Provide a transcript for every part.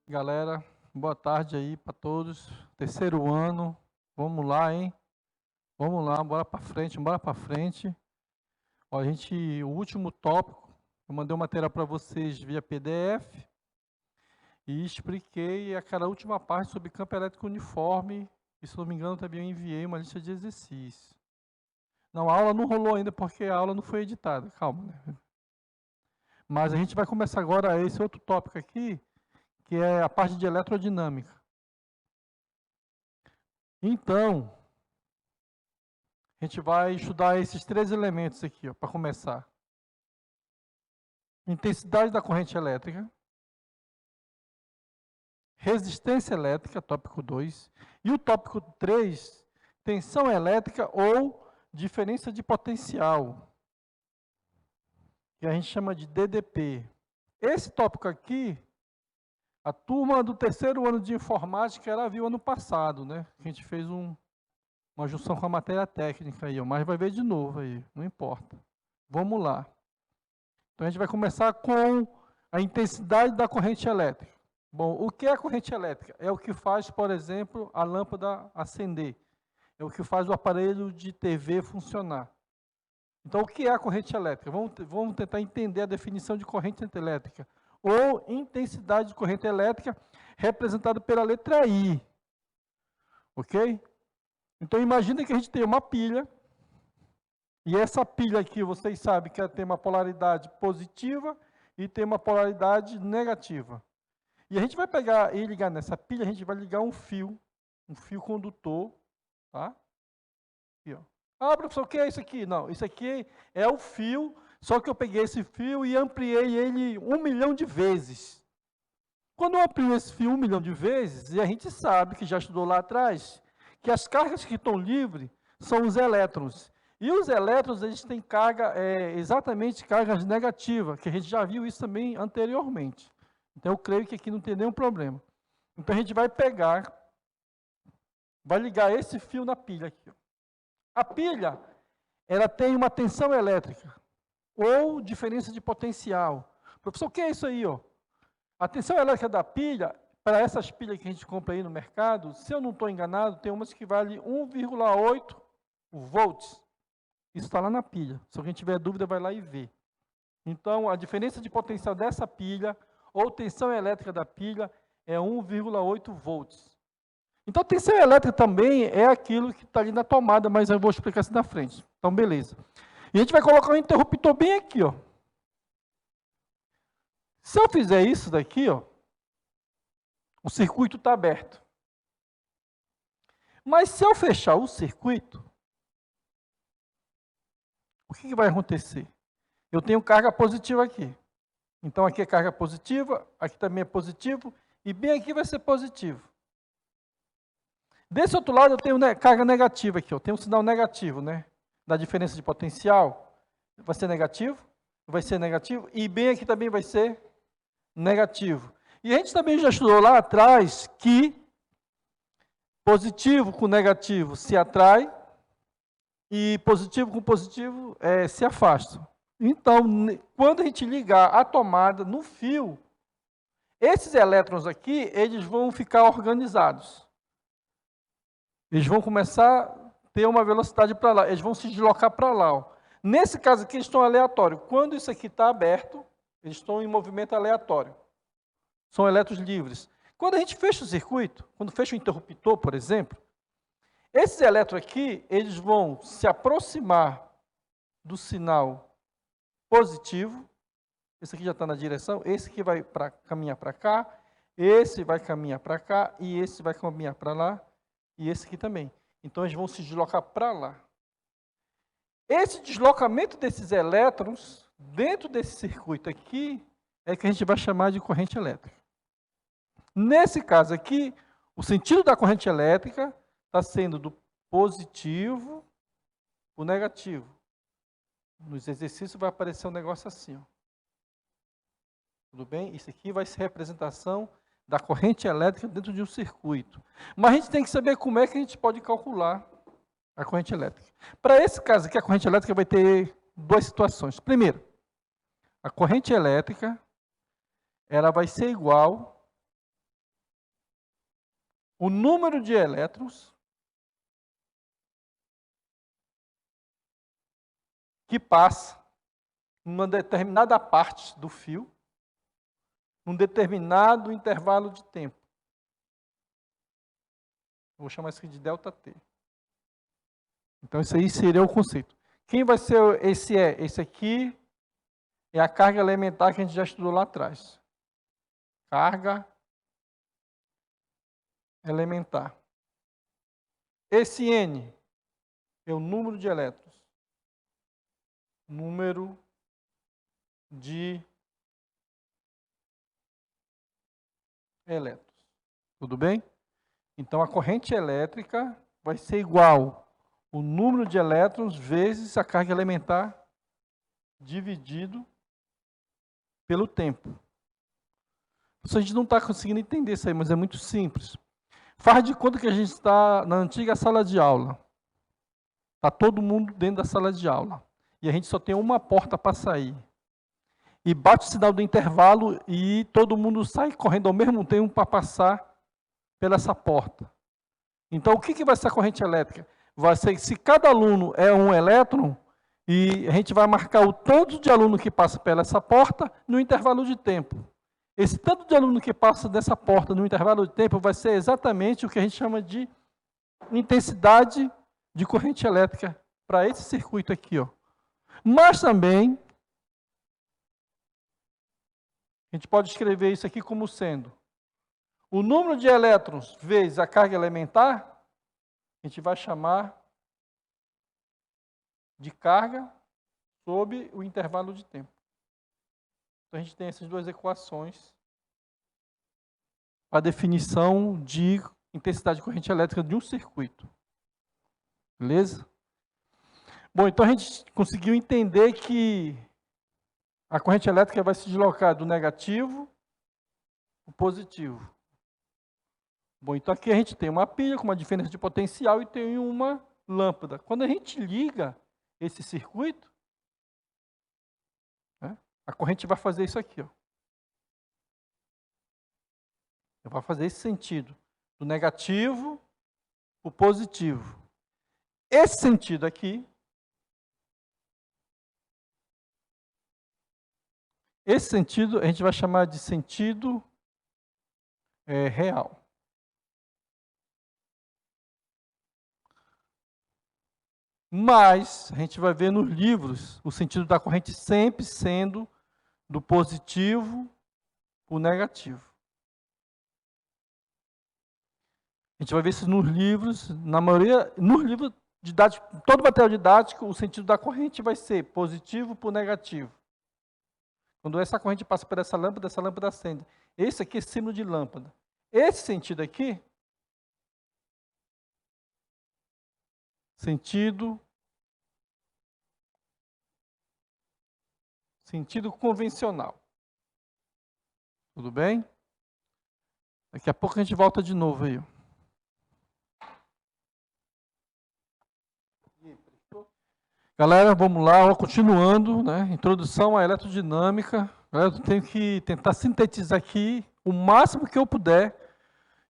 Galera, boa tarde aí para todos. Terceiro ano, vamos lá, hein? Vamos lá, bora para frente, bora para frente. Ó, o último tópico, eu mandei uma matéria para vocês via PDF e expliquei aquela última parte sobre campo elétrico uniforme. E, se não me engano, também eu enviei uma lista de exercícios. Não, a aula não rolou ainda porque a aula não foi editada, calma, né? Mas a gente vai começar agora esse outro tópico aqui, que é a parte de eletrodinâmica. Então, a gente vai estudar esses três elementos aqui, para começar. Intensidade da corrente elétrica, resistência elétrica, tópico 2, e o tópico 3, tensão elétrica ou diferença de potencial, que a gente chama de DDP. Esse tópico aqui, a turma do terceiro ano de informática, ela viu ano passado, né? A gente fez uma junção com a matéria técnica aí, mas vai ver de novo aí, não importa. Vamos lá. Então, a gente vai começar com a intensidade da corrente elétrica. Bom, o que é a corrente elétrica? É o que faz, por exemplo, a lâmpada acender. É o que faz o aparelho de TV funcionar. Então, o que é a corrente elétrica? Vamos tentar entender a definição de corrente elétrica. Ou intensidade de corrente elétrica, representada pela letra I. Ok? Então, imagine que a gente tem uma pilha. E essa pilha aqui, vocês sabem que ela tem uma polaridade positiva e tem uma polaridade negativa. E a gente vai pegar e ligar nessa pilha, a gente vai ligar um fio condutor, tá? Aqui, ó. Ah, professor, o que é isso aqui? Não, isso aqui é o fio, só que eu peguei esse fio e ampliei ele 1 milhão de vezes. Quando eu amplio esse fio 1 milhão de vezes, e a gente sabe, que já estudou lá atrás, que as cargas que estão livres são os elétrons. E os elétrons, eles têm carga, exatamente cargas negativas, que a gente já viu isso também anteriormente. Então, eu creio que aqui não tem nenhum problema. Então, a gente vai pegar, vai ligar esse fio na pilha aqui. A pilha, ela tem uma tensão elétrica, ou diferença de potencial. Professor, o que é isso aí, ó? A tensão elétrica da pilha, para essas pilhas que a gente compra aí no mercado, se eu não estou enganado, tem umas que valem 1,8 volts. Isso está lá na pilha. Se alguém tiver dúvida, vai lá e vê. Então, a diferença de potencial dessa pilha, ou tensão elétrica da pilha, é 1,8 volts. Então, tensão elétrica também é aquilo que está ali na tomada, mas eu vou explicar isso na frente. Então, beleza. E a gente vai colocar um interruptor bem aqui, ó. Se eu fizer isso daqui, ó, o circuito está aberto. Mas se eu fechar o circuito, o que vai acontecer? Eu tenho carga positiva aqui. Então, aqui é carga positiva, aqui também é positivo, e bem aqui vai ser positivo. Desse outro lado, eu tenho carga negativa aqui, eu tenho um sinal negativo, né? Da diferença de potencial, vai ser negativo, e bem aqui também vai ser negativo. E a gente também já estudou lá atrás que positivo com negativo se atrai, e positivo com positivo se afasta. Então, quando a gente ligar a tomada no fio, esses elétrons aqui, eles vão ficar organizados. Eles vão começar a ter uma velocidade para lá, eles vão se deslocar para lá. Ó. Nesse caso aqui, eles estão aleatórios. Quando isso aqui está aberto, eles estão em movimento aleatório. São elétrons livres. Quando a gente fecha o circuito, quando fecha o interruptor, por exemplo, esses elétrons aqui, eles vão se aproximar do sinal positivo. Esse aqui já está na direção, esse aqui vai caminhar para cá, esse vai caminhar para cá, e esse vai caminhar para lá, e esse aqui também. Então, eles vão se deslocar para lá. Esse deslocamento desses elétrons, dentro desse circuito aqui, é que a gente vai chamar de corrente elétrica. Nesse caso aqui, o sentido da corrente elétrica está sendo do positivo para o negativo. Nos exercícios vai aparecer um negócio assim. Ó. Tudo bem? Isso aqui vai ser representação da corrente elétrica dentro de um circuito. Mas a gente tem que saber como é que a gente pode calcular a corrente elétrica. Para esse caso aqui, a corrente elétrica vai ter duas situações. Primeiro, a corrente elétrica ela vai ser igual o número de elétrons que passa numa determinada parte do fio, num determinado intervalo de tempo. Vou chamar isso aqui de ΔT. Então, isso aí seria o conceito. Quem vai ser esse? Esse aqui é a carga elementar que a gente já estudou lá atrás. Carga elementar. Esse N é o número de elétrons. Número de elétrons. Tudo bem? Então, a corrente elétrica vai ser igual o número de elétrons vezes a carga elementar dividido pelo tempo. A gente não está conseguindo entender isso aí, mas é muito simples. Faz de conta que a gente está na antiga sala de aula. Está todo mundo dentro da sala de aula. E a gente só tem uma porta para sair. E bate o sinal do intervalo e todo mundo sai correndo ao mesmo tempo para passar pela essa porta. Então, o que vai ser a corrente elétrica? Vai ser, se cada aluno é um elétron, e a gente vai marcar o tanto de aluno que passa pela essa porta no intervalo de tempo. Esse tanto de aluno que passa dessa porta no intervalo de tempo vai ser exatamente o que a gente chama de intensidade de corrente elétrica para esse circuito aqui, ó. Mas também, a gente pode escrever isso aqui como sendo o número de elétrons vezes a carga elementar, a gente vai chamar de carga sob o intervalo de tempo. Então, a gente tem essas duas equações para a definição de intensidade de corrente elétrica de um circuito. Beleza? Bom, então a gente conseguiu entender que a corrente elétrica vai se deslocar do negativo para o positivo. Bom, então aqui a gente tem uma pilha com uma diferença de potencial e tem uma lâmpada. Quando a gente liga esse circuito, né, a corrente vai fazer isso aqui, ó. Vai fazer esse sentido, do negativo para o positivo. Esse sentido aqui, esse sentido a gente vai chamar de sentido real. Mas a gente vai ver nos livros o sentido da corrente sempre sendo do positivo para o negativo. A gente vai ver isso nos livros, na maioria, nos livros didáticos, todo material didático, o sentido da corrente vai ser positivo para o negativo. Quando essa corrente passa por essa lâmpada acende. Esse aqui é símbolo de lâmpada. Esse sentido aqui, sentido convencional. Tudo bem? Daqui a pouco a gente volta de novo aí. Galera, vamos lá, continuando, né? Introdução à eletrodinâmica. Galera, eu tenho que tentar sintetizar aqui o máximo que eu puder.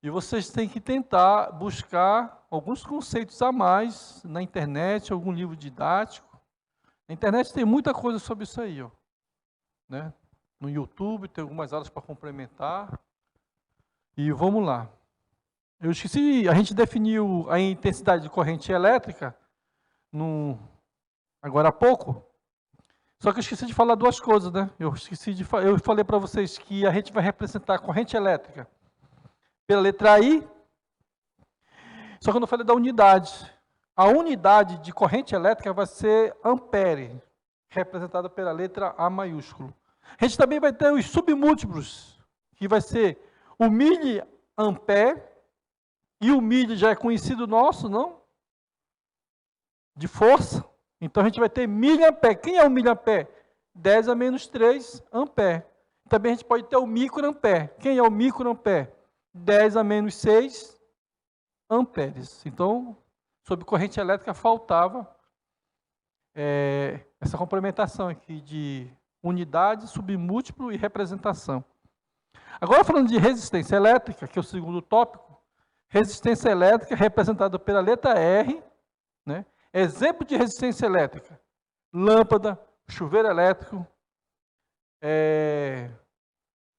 E vocês têm que tentar buscar alguns conceitos a mais na internet, algum livro didático. Na internet tem muita coisa sobre isso aí, ó, né? No YouTube tem algumas aulas para complementar. E vamos lá. Eu esqueci, a gente definiu a intensidade de corrente elétrica agora há pouco. Só que eu esqueci de falar duas coisas, né? Eu falei para vocês que a gente vai representar a corrente elétrica pela letra I, só que eu não falei da unidade. A unidade de corrente elétrica vai ser ampere, representada pela letra A maiúsculo. A gente também vai ter os submúltiplos, que vai ser o miliampere, e o mili já é conhecido nosso, não? De força. Então, a gente vai ter miliampere. Quem é o miliampere? 10 a menos 3 ampere. Também a gente pode ter o microampere. Quem é o microampere? 10 a menos 6 amperes. Então, sobre corrente elétrica, faltava essa complementação aqui de unidade, submúltiplo e representação. Agora, falando de resistência elétrica, que é o segundo tópico, Resistência elétrica representada pela letra R, né? Exemplo de resistência elétrica: lâmpada, chuveiro elétrico,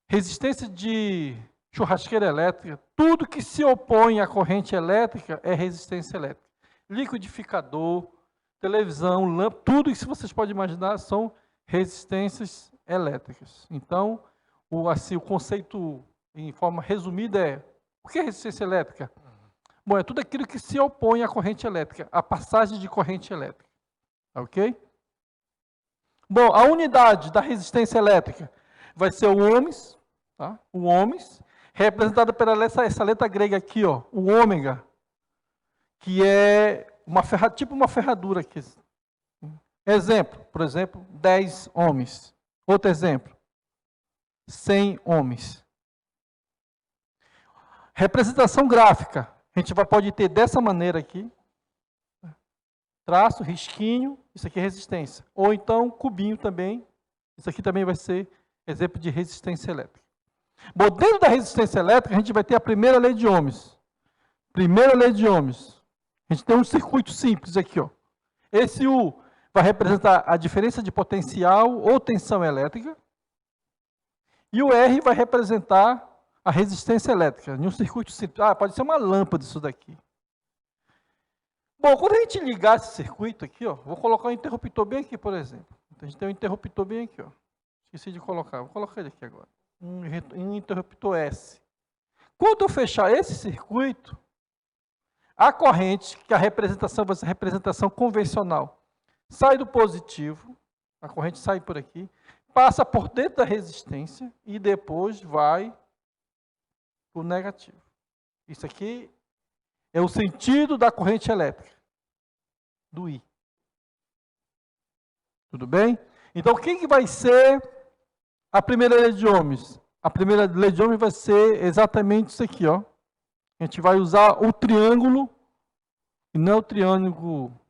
resistência de churrasqueira elétrica, tudo que se opõe à corrente elétrica é resistência elétrica. Liquidificador, televisão, lâmpada, tudo isso que vocês podem imaginar são resistências elétricas. Então, o conceito em forma resumida é: o que é resistência elétrica? Bom, é tudo aquilo que se opõe à corrente elétrica, à passagem de corrente elétrica. Ok? Bom, a unidade da resistência elétrica vai ser o ohms, tá? O ohms, representado pela essa letra grega aqui, ó, o ômega, que é tipo uma ferradura aqui. Exemplo, por exemplo, 10 ohms. Outro exemplo, 100 ohms. Representação gráfica, a gente pode ter dessa maneira aqui, traço, risquinho, isso aqui é resistência. Ou então, cubinho também, isso aqui também vai ser exemplo de resistência elétrica. Bom, dentro da resistência elétrica, a gente vai ter a primeira lei de Ohms. Primeira lei de Ohms. A gente tem um circuito simples aqui, ó. Esse U vai representar a diferença de potencial ou tensão elétrica. E o R vai representar a resistência elétrica, em um circuito simples. Ah, pode ser uma lâmpada isso daqui. Bom, quando a gente ligar esse circuito aqui, ó, vou colocar um interruptor bem aqui, por exemplo. Então, a gente tem um interruptor bem aqui, ó. Esqueci de colocar, vou colocar ele aqui agora. Um interruptor S. Quando eu fechar esse circuito, a corrente, que a representação vai ser a representação convencional, sai do positivo, a corrente sai por aqui, passa por dentro da resistência e depois vai para o negativo. Isso aqui é o sentido da corrente elétrica, do I. Tudo bem? Então, o que vai ser a primeira lei de Ohms? A primeira lei de Ohms vai ser exatamente isso aqui, ó. A gente vai usar o triângulo, e não é o triângulo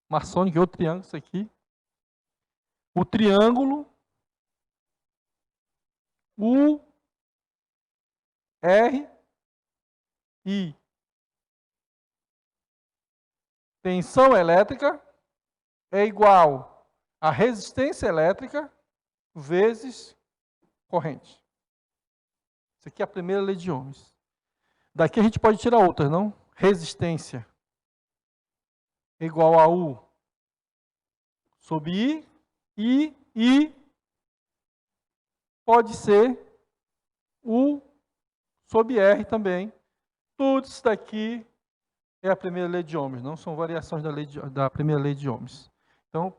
maçônico, é o triângulo, isso aqui. O triângulo, U, R, I. Tensão elétrica é igual a resistência elétrica vezes corrente. Isso aqui é a primeira lei de Ohms. Daqui a gente pode tirar outras, não? Resistência igual a U sobre I pode ser U sobre R também. Tudo isso daqui é a primeira lei de Ohms, não são variações da primeira lei de Ohms. Então,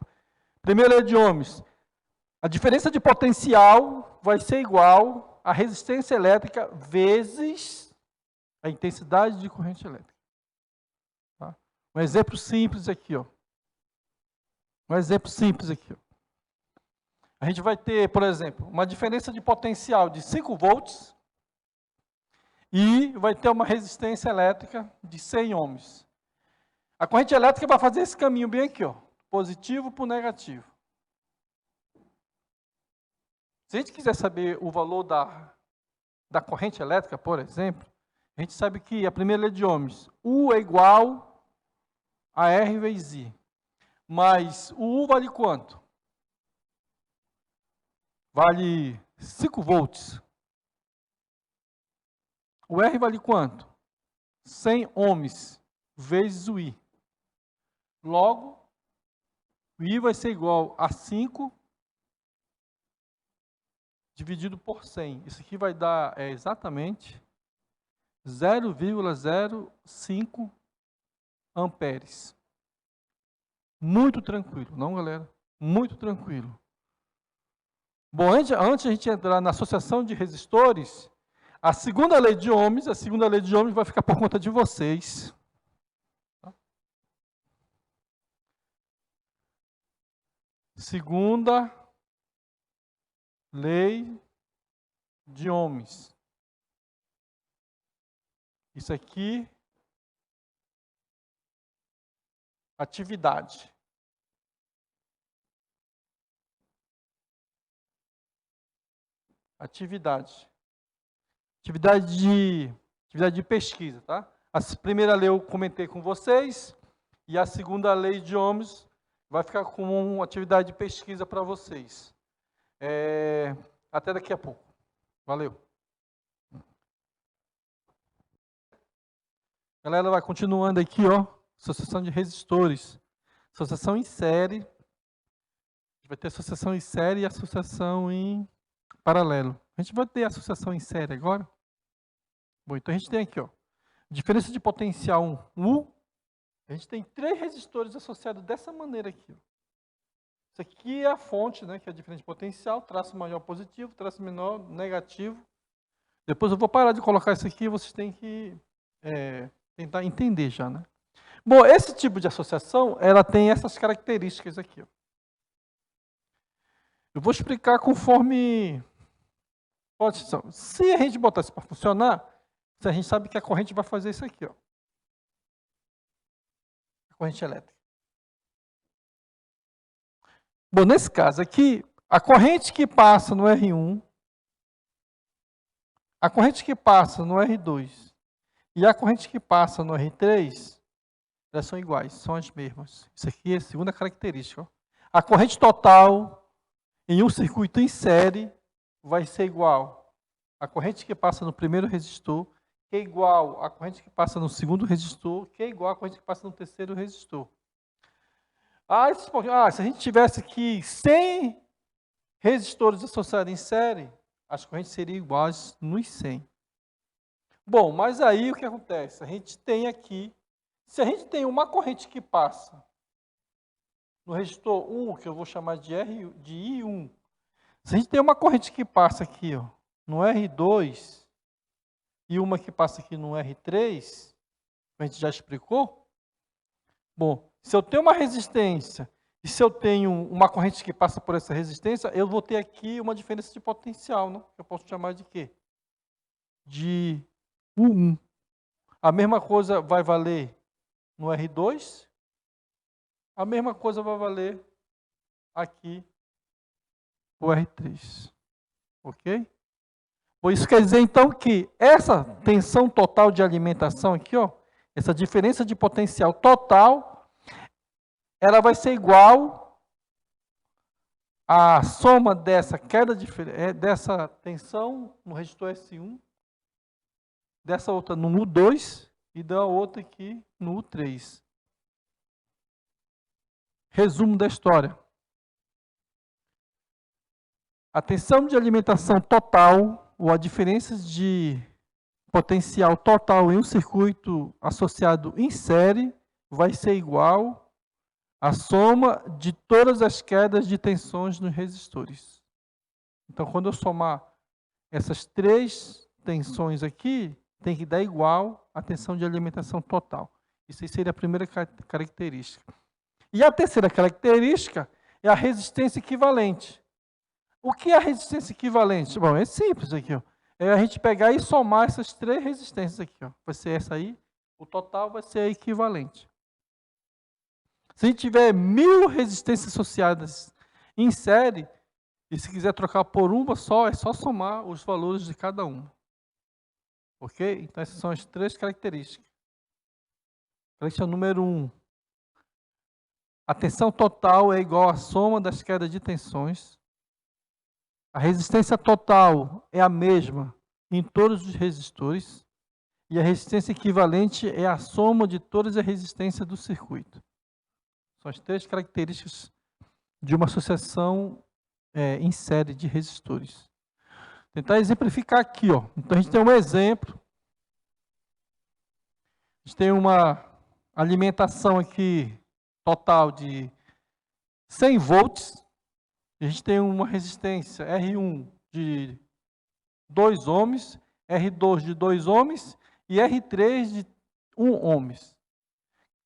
primeira lei de Ohms, a diferença de potencial vai ser igual a resistência elétrica vezes a intensidade de corrente elétrica. Tá? Um exemplo simples aqui, ó. Um exemplo simples aqui, ó. A gente vai ter, por exemplo, uma diferença de potencial de 5 volts e vai ter uma resistência elétrica de 100 ohms. A corrente elétrica vai fazer esse caminho bem aqui, ó, positivo para o negativo. Se a gente quiser saber o valor da corrente elétrica, por exemplo, a gente sabe que a primeira lei de Ohms, U é igual a R vezes I. Mas o U vale quanto? Vale 5 volts. O R vale quanto? 100 ohms vezes o I. Logo, o I vai ser igual a 5 dividido por 100. Isso aqui vai dar exatamente 0,05 amperes. Muito tranquilo, não, galera? Muito tranquilo. Bom, antes de a gente entrar na associação de resistores, a segunda lei de Ohms vai ficar por conta de vocês. Segunda lei de Ohms. Isso aqui, atividade. Atividade de atividade de pesquisa, tá? A primeira lei eu comentei com vocês, e a segunda lei de Ohms vai ficar como uma atividade de pesquisa para vocês. Até daqui a pouco. Valeu. Galera, vai continuando aqui, ó. Associação de resistores. Associação em série. Vai ter associação em série e associação em paralelo. A gente vai ter associação em série agora. Bom, então a gente tem aqui, ó. Diferença de potencial U. A gente tem 3 resistores associados dessa maneira aqui, ó. Isso aqui é a fonte, né, que é a diferença de potencial, traço maior positivo, traço menor negativo. Depois eu vou parar de colocar isso aqui, vocês têm que tentar entender já, né? Bom, esse tipo de associação, ela tem essas características aqui, ó. Eu vou explicar conforme... Se a gente botar isso para funcionar, a gente sabe que a corrente vai fazer isso aqui, ó. A corrente elétrica. Bom, nesse caso aqui, a corrente que passa no R1, a corrente que passa no R2 e a corrente que passa no R3, elas são iguais, são as mesmas. Isso aqui é a segunda característica, ó. A corrente total em um circuito em série vai ser igual à corrente que passa no primeiro resistor, que é igual à corrente que passa no segundo resistor, que é igual à corrente que passa no terceiro resistor. Se a gente tivesse aqui 100 resistores associados em série, as correntes seriam iguais nos 100. Bom, mas aí o que acontece? A gente tem aqui, se a gente tem uma corrente que passa no resistor 1, que eu vou chamar de I1, se a gente tem uma corrente que passa aqui, ó, no R2 e uma que passa aqui no R3, a gente já explicou. Bom, se eu tenho uma resistência e se eu tenho uma corrente que passa por essa resistência, eu vou ter aqui uma diferença de potencial, né? Eu posso chamar de quê? De U1. A mesma coisa vai valer no R2, a mesma coisa vai valer aqui o R3. Ok? Por isso quer dizer, então, que essa tensão total de alimentação aqui, ó, essa diferença de potencial total, ela vai ser igual à soma dessa queda dessa tensão no resistor S1, dessa outra no U2 e da outra aqui no U3. Resumo da história. A tensão de alimentação total, ou a diferença de potencial total em um circuito associado em série, vai ser igual à soma de todas as quedas de tensões nos resistores. Então, quando eu somar essas 3 tensões aqui, tem que dar igual à tensão de alimentação total. Isso aí seria a primeira característica. E a terceira característica é a resistência equivalente. O que é a resistência equivalente? Bom, é simples aqui, ó. É a gente pegar e somar essas 3 resistências aqui, ó. Vai ser essa aí, o total vai ser a equivalente. Se a gente tiver 1000 resistências associadas em série, e se quiser trocar por uma só, é só somar os valores de cada uma. Ok? Então, essas são as 3 características. Característica número 1. A tensão total é igual à soma das quedas de tensões. A resistência total é a mesma em todos os resistores. E a resistência equivalente é a soma de todas as resistências do circuito. São as 3 características de uma associação em série de resistores. Vou tentar exemplificar aqui, ó. Então a gente tem um exemplo. A gente tem uma alimentação aqui total de 100 volts. A gente tem uma resistência R1 de 2 ohms, R2 de 2 ohms e R3 de 1 ohms.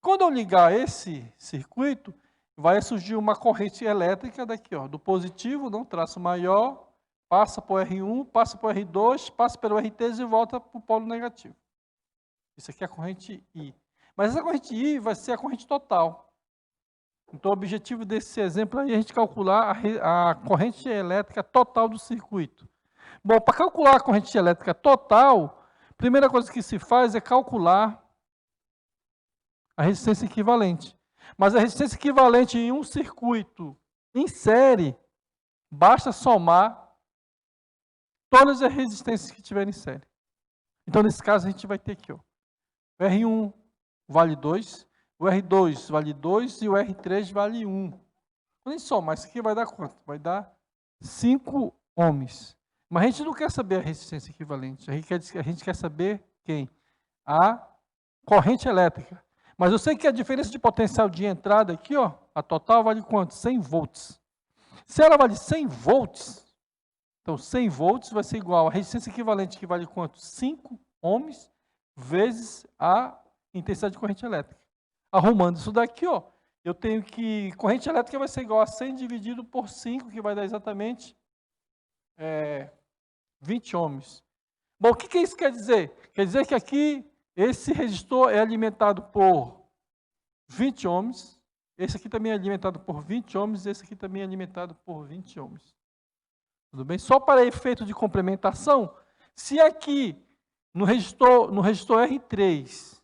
Quando eu ligar esse circuito, vai surgir uma corrente elétrica daqui, ó, do positivo, não traço maior, passa por R1, passa por R2, passa pelo R3 e volta para o polo negativo. Isso aqui é a corrente I. Mas essa corrente I vai ser a corrente total. Então, o objetivo desse exemplo é a gente calcular a corrente elétrica total do circuito. Bom, para calcular a corrente elétrica total, Primeira coisa que se faz é calcular a resistência equivalente. Mas a resistência equivalente em um circuito em série, basta somar todas as resistências que tiverem em série. Então, nesse caso, a gente vai ter aqui, ó, o R1 vale 2, o R2 vale 2 e o R3 vale 1. Quando a gente somar isso aqui, vai dar quanto? Vai dar 5 ohms. Mas a gente não quer saber a resistência equivalente, a gente quer saber quem? A corrente elétrica. Mas eu sei que a diferença de potencial de entrada aqui, ó, a total vale quanto? 100 volts. Se ela vale 100 volts, então 100 volts vai ser igual a resistência equivalente, que vale quanto? 5 ohms vezes a intensidade de corrente elétrica. Arrumando isso daqui, ó, eu tenho que corrente elétrica vai ser igual a 100 dividido por 5, que vai dar exatamente 20 ohms. Bom, o que isso quer dizer? Quer dizer que aqui esse resistor é alimentado por 20 ohms, esse aqui também é alimentado por 20 ohms, esse aqui também é alimentado por 20 ohms. Tudo bem? Só para efeito de complementação, se aqui no resistor R3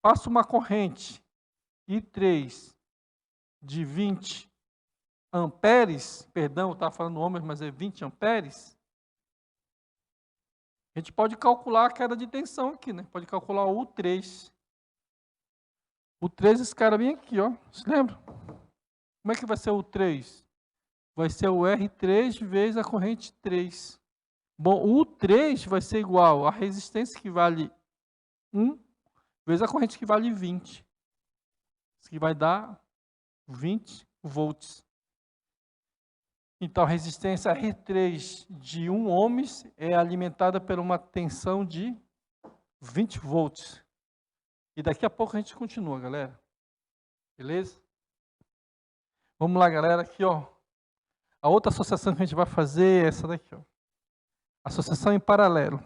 passa uma corrente I3 de 20 amperes, perdão, eu estava falando ohms, mas é 20 amperes, a gente pode calcular a queda de tensão aqui, né? Pode calcular o U3. O 3, esse cara vem aqui, ó. Se lembra? Como é que vai ser o 3? Vai ser o R3 vezes a corrente 3. Bom, o U3 vai ser igual a resistência que vale 1 vezes a corrente que vale 20. Isso que vai dar 20 volts. Então, a resistência R3 de 1 ohms é alimentada por uma tensão de 20 volts. E daqui a pouco a gente continua, galera. Beleza? Vamos lá, galera. Aqui, ó. A outra associação que a gente vai fazer é essa daqui, ó. Associação em paralelo.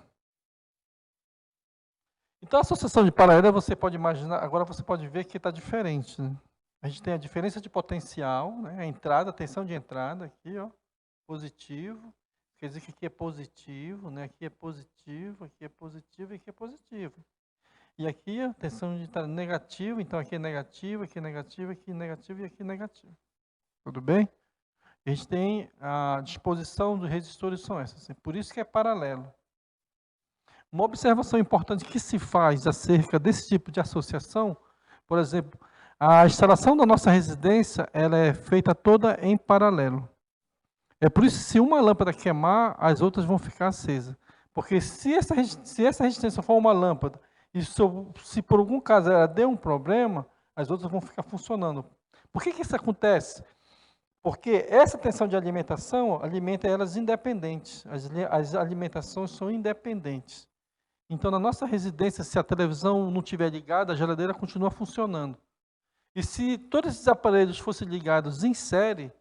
Então, a associação de paralelo, você pode imaginar, agora você pode ver que está diferente, né? A gente tem a diferença de potencial, né? A entrada, a tensão de entrada aqui, ó, positivo. Quer dizer que aqui é positivo, né? Aqui é positivo, aqui é positivo e aqui é positivo. E aqui a tensão de entrada negativa, então aqui é negativo, aqui é negativo, aqui é negativo e aqui é negativo. Tudo bem? A gente tem a disposição dos resistores são essas, assim, por isso que é paralelo. Uma observação importante que se faz acerca desse tipo de associação, por exemplo, a instalação da nossa residência, ela é feita toda em paralelo. É por isso que se uma lâmpada queimar, as outras vão ficar acesas. Porque se essa resistência for uma lâmpada, e se por algum caso ela der um problema, as outras vão ficar funcionando. Por que isso acontece? Porque essa tensão de alimentação alimenta elas independentes. As alimentações são independentes. Então, na nossa residência, se a televisão não estiver ligada, a geladeira continua funcionando. E se todos esses aparelhos fossem ligados em série,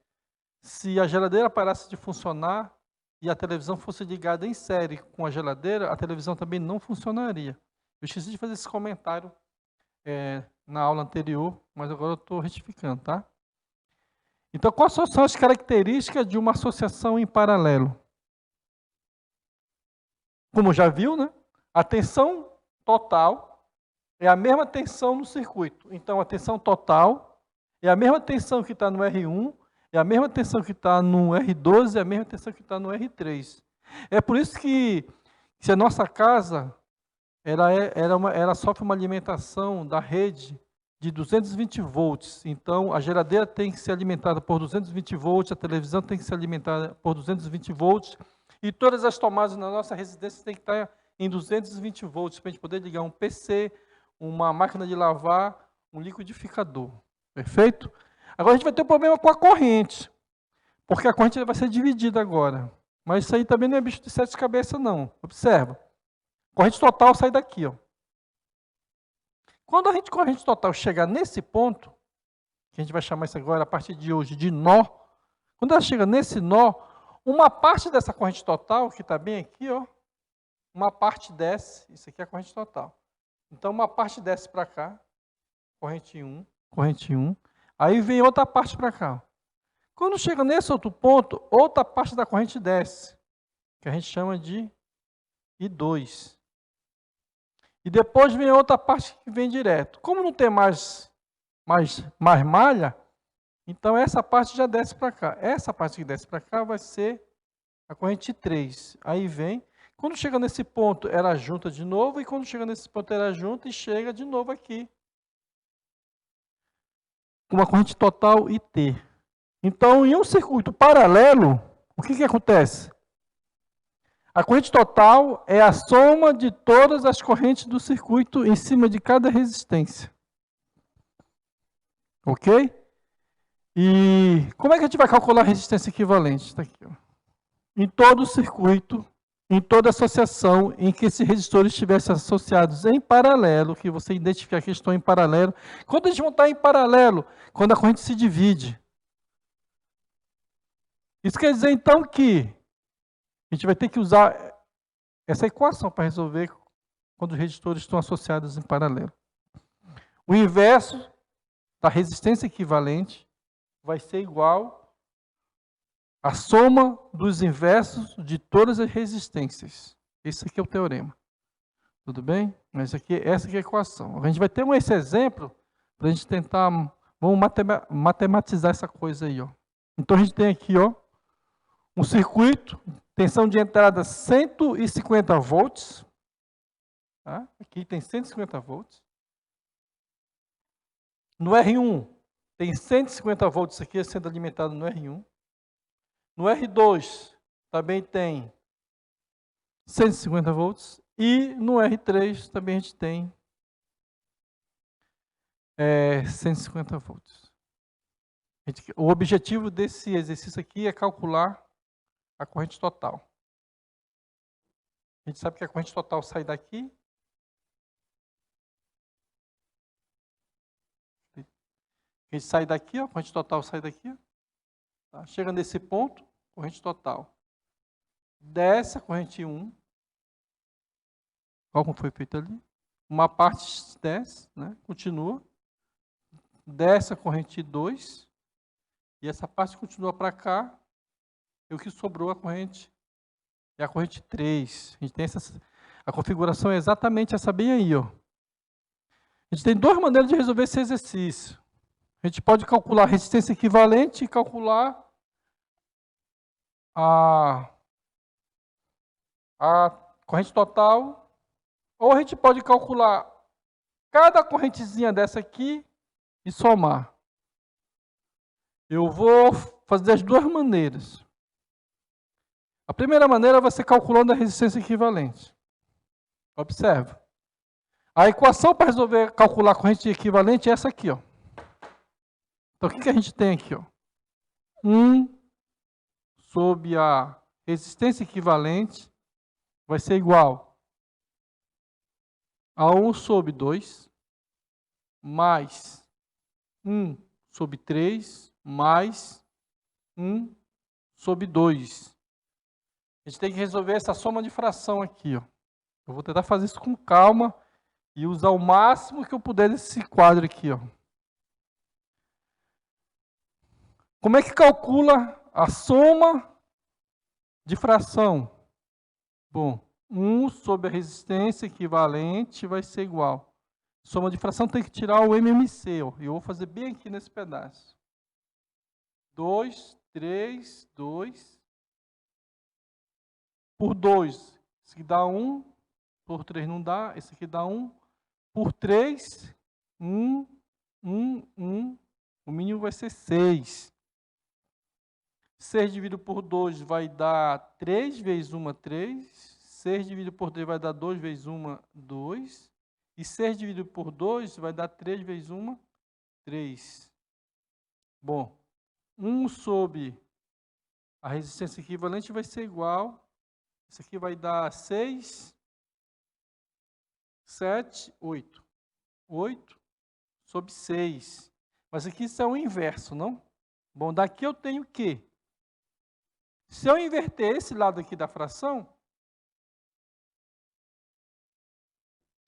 se a geladeira parasse de funcionar e a televisão fosse ligada em série com a geladeira, a televisão também não funcionaria. Eu esqueci de fazer esse comentário na aula anterior, mas agora eu estou retificando, tá? Então, quais são as características de uma associação em paralelo? Como já viu, né? A tensão total é a mesma tensão no circuito. Então, a tensão total é a mesma tensão que está no R1, é a mesma tensão que está no R12, é a mesma tensão que está no R3. É por isso que, se a nossa casa ela sofre uma alimentação da rede de 220 volts. Então, a geladeira tem que ser alimentada por 220 volts, a televisão tem que ser alimentada por 220 volts, e todas as tomadas na nossa residência tem que estar em 220 volts, para a gente poder ligar um PC, uma máquina de lavar, um liquidificador. Perfeito? Agora a gente vai ter um problema com a corrente, porque a corrente vai ser dividida agora. Mas isso aí também não é bicho de sete cabeças, não. Observa. Corrente total sai daqui, ó. Quando a corrente total chegar nesse ponto, que a gente vai chamar isso agora, a partir de hoje, de nó, quando ela chega nesse nó, uma parte dessa corrente total, que está bem aqui, ó, uma parte desce, isso aqui é a corrente total. Então, uma parte desce para cá, corrente 1, aí vem outra parte para cá. Quando chega nesse outro ponto, outra parte da corrente desce, que a gente chama de I2. E depois vem a outra parte que vem direto. Como não tem mais malha, então essa parte já desce para cá. Essa parte que desce para cá vai ser a corrente 3. Aí vem. Quando chega nesse ponto, ela junta de novo. E quando chega nesse ponto, ela junta e chega de novo aqui. Com uma corrente total IT. Então, em um circuito paralelo, o que acontece? A corrente total é a soma de todas as correntes do circuito em cima de cada resistência. Ok? E como é que a gente vai calcular a resistência equivalente? Está aqui, ó. Em todo circuito, em toda associação em que esses resistores estivessem associados em paralelo, que você identificar que estão em paralelo. Quando eles vão estar em paralelo? Quando a corrente se divide. Isso quer dizer, então, que a gente vai ter que usar essa equação para resolver quando os resistores estão associados em paralelo. O inverso da resistência equivalente vai ser igual à soma dos inversos de todas as resistências. Esse aqui é o teorema. Tudo bem? Mas essa aqui é a equação. A gente vai ter esse exemplo para a gente tentar, vamos matematizar essa coisa aí, ó. Então a gente tem aqui, ó, um circuito, tensão de entrada 150 volts. Tá? Aqui tem 150 volts. No R1 tem 150 volts aqui sendo alimentado no R1. No R2 também tem 150 volts. E no R3 também a gente tem 150 volts. O objetivo desse exercício aqui é calcular a corrente total. A gente sabe que a corrente total sai daqui. A gente sai daqui, ó, a corrente total sai daqui. Ó, tá? Chega nesse ponto, corrente total. Desce a corrente 1. Como foi feito ali. Uma parte desce, né? Continua. Desce a corrente 2. E essa parte continua para cá. E o que sobrou a corrente é a corrente 3. A gente tem a configuração é exatamente essa bem aí, ó. A gente tem duas maneiras de resolver esse exercício. A gente pode calcular a resistência equivalente e calcular a corrente total. Ou a gente pode calcular cada correntezinha dessa aqui e somar. Eu vou fazer das duas maneiras. A primeira maneira é você calculando a resistência equivalente. Observe. A equação para resolver calcular a corrente equivalente é essa aqui, ó. Então, o que a gente tem aqui, ó? 1 sobre a resistência equivalente vai ser igual a 1 sobre 2 mais 1 sobre 3 mais 1 sobre 2. A gente tem que resolver essa soma de fração aqui, ó. Eu vou tentar fazer isso com calma e usar o máximo que eu puder desse quadro aqui, ó. Como é que calcula a soma de fração? Bom, 1 sobre a resistência equivalente vai ser igual. Soma de fração tem que tirar o MMC, ó. E eu vou fazer bem aqui nesse pedaço. 2, 3, 2. Por 2, isso aqui dá 1. Por 3 não dá, esse aqui dá 1. Por 3, 1, 1, 1. O mínimo vai ser 6. 6 dividido por 2 vai dar 3 vezes 1, 3. 6 dividido por 3 vai dar 2 vezes 1, 2. E 6 dividido por 2 vai dar 3 vezes 1, 3. Bom, 1 sobre a resistência equivalente vai ser igual. Isso aqui vai dar 6, 7, 8. 8 sobre 6. Mas aqui isso é o inverso, não? Bom, daqui eu tenho o quê? Se eu inverter esse lado aqui da fração,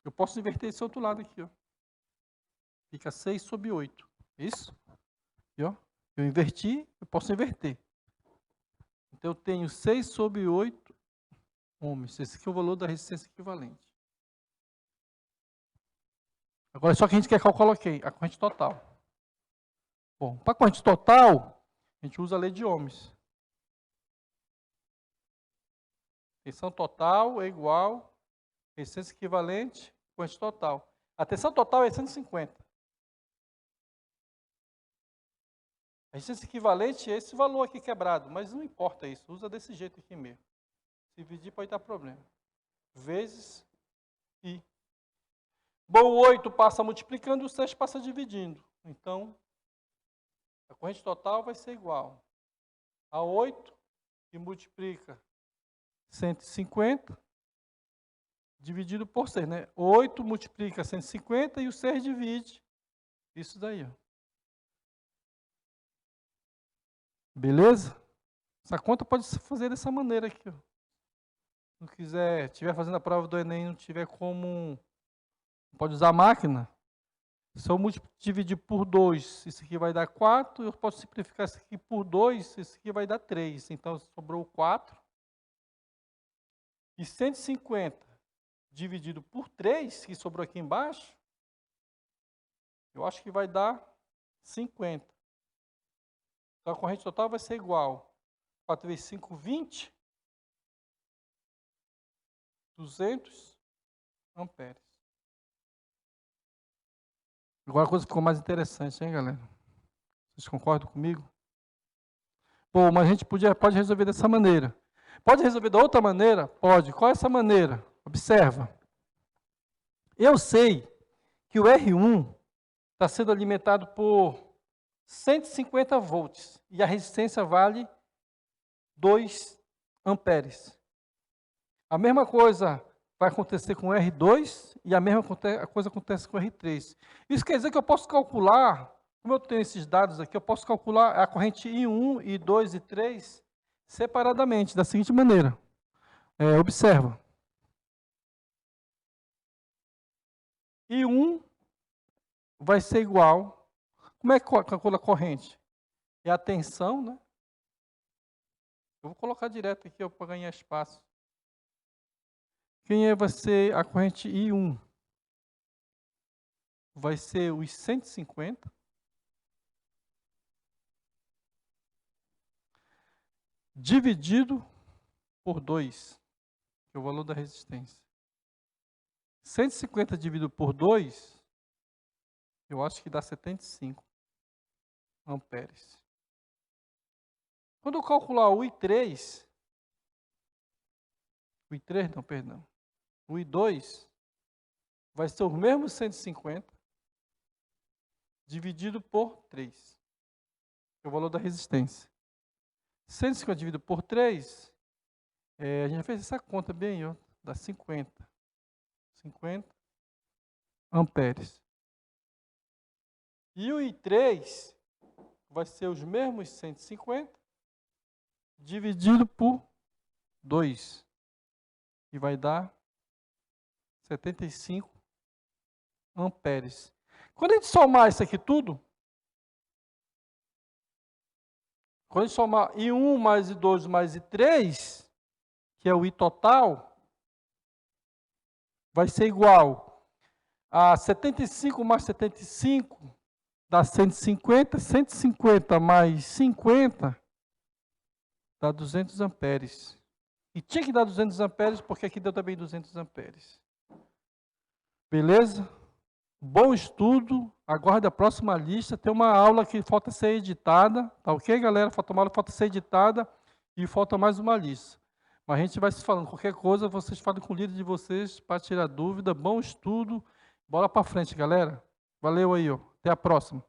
eu posso inverter esse outro lado aqui, ó. Fica 6 sobre 8. Isso? E, ó, eu inverti, eu posso inverter. Então, eu tenho 6 sobre 8 ohms. Esse aqui é o valor da resistência equivalente. Agora, só que a gente quer calcular o quê? A corrente total. Bom, para a corrente total, a gente usa a lei de Ohms. Tensão total é igual a resistência equivalente corrente total. A tensão total é 150. A resistência equivalente é esse valor aqui quebrado, mas não importa isso, usa desse jeito aqui mesmo. Se dividir pode dar problema. Vezes I. Bom, o 8 passa multiplicando e o 6 passa dividindo. Então, a corrente total vai ser igual a 8, que multiplica 150, dividido por 6, né? 8 multiplica 150 e o 6 divide isso daí, ó. Beleza? Essa conta pode se fazer dessa maneira aqui, ó. Se não quiser, estiver fazendo a prova do Enem, não tiver como, pode usar a máquina. Se eu dividir por 2, isso aqui vai dar 4, eu posso simplificar isso aqui por 2, isso aqui vai dar 3. Então, sobrou 4. E 150 dividido por 3, que sobrou aqui embaixo, eu acho que vai dar 50. Então, a corrente total vai ser igual. 4 vezes 5, 20. 200 amperes. Agora a coisa ficou mais interessante, hein, galera? Vocês concordam comigo? Bom, mas a gente pode resolver dessa maneira. Pode resolver da outra maneira? Pode. Qual é essa maneira? Observa. Eu sei que o R1 está sendo alimentado por 150 volts e a resistência vale 2 amperes. A mesma coisa vai acontecer com o R2 e a mesma coisa acontece com o R3. Isso quer dizer que eu posso calcular, como eu tenho esses dados aqui, eu posso calcular a corrente I1, I2 e I3 separadamente, da seguinte maneira. Observa. I1 vai ser igual. Como é que calcula a corrente? É a tensão, né? Eu vou colocar direto aqui para ganhar espaço. Quem vai ser a corrente I1? Vai ser os 150. Dividido por 2, que é o valor da resistência. 150 dividido por 2, eu acho que dá 75 amperes. Quando eu calcular o I3 não, perdão. O I2 vai ser o mesmo 150 dividido por 3, que é o valor da resistência. 150 dividido por 3, a gente já fez essa conta bem, ó, dá 50 amperes. E o I3 vai ser os mesmos 150 dividido por 2, e vai dar 75 amperes. Quando a gente somar isso aqui tudo, quando a gente somar I1 mais I2 mais I3, que é o I total, vai ser igual a 75 mais 75, dá 150, 150 mais 50, dá 200 amperes. E tinha que dar 200 amperes, porque aqui deu também 200 amperes. Beleza? Bom estudo. Aguarde a próxima lista. Tem uma aula que falta ser editada. Tá ok, galera? Falta uma aula que falta ser editada. E falta mais uma lista. Mas a gente vai se falando. Qualquer coisa, vocês falem com o líder de vocês para tirar dúvida. Bom estudo. Bola para frente, galera. Valeu aí, ó. Até a próxima.